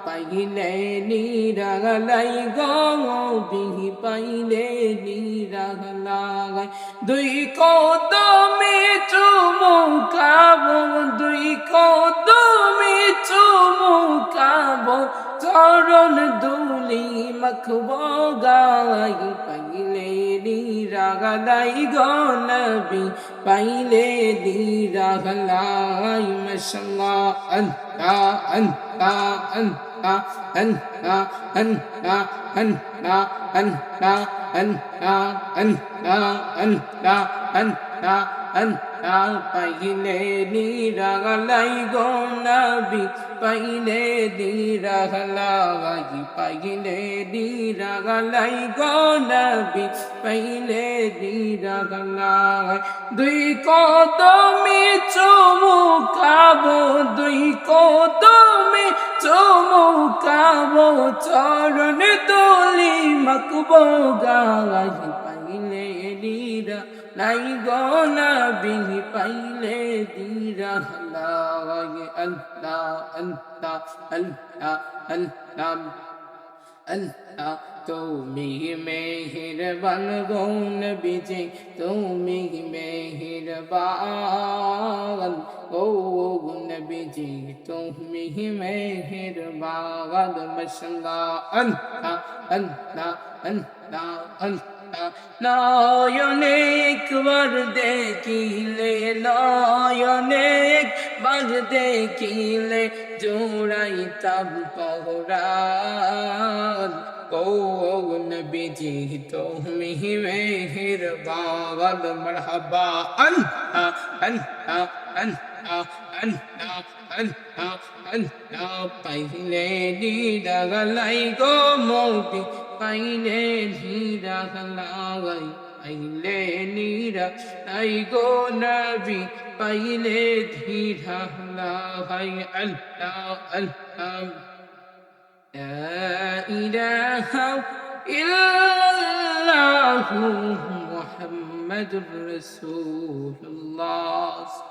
পাইলে নিরালাই গি পাইলে নিরালাই দুই কদমে চুমুকাব দুই কদমে চুমুকাব চরণ দুলি মখব গাই পাইলে নিরালাই গনবি পাইলে নিরালাই মাশাআল্লাহ anta anta anta anta anta anta anta anta anta anta anta anta paile niragalai go nabi paile niragalai paile niragalai go nabi paile niragalai dui kodami chumukabo dui kodami chumukabo charan doli makbo gai paile nira lai go nabi paile niragalai anta anta anta anta anta তুমি মেহেরবান গো নবীজি তুমি মেহেরবান ও নবীজি তুমি মেহেরবান মাশাআল্লাহ আল্লাহ আল্লাহ আল্লাহ আল্লাহ নয়নে একবার দেখিলে নয়নে একবার দেখিলে জোড়াইতাম পহরান ও নবীজি তুমি মেহেরবান মারহাবা আল্লাহ আল্লাহ আল্লাহ আল্লাহ আল্লাহ আল্লাহ পাইলে নিরালাই গো মোবি পাইলে নিরালাই পাইলে নিরালাই গো নবী পাইলে নিরালাই আল্লাহ আল্লাহ لا إله إلا الله محمد رسول الله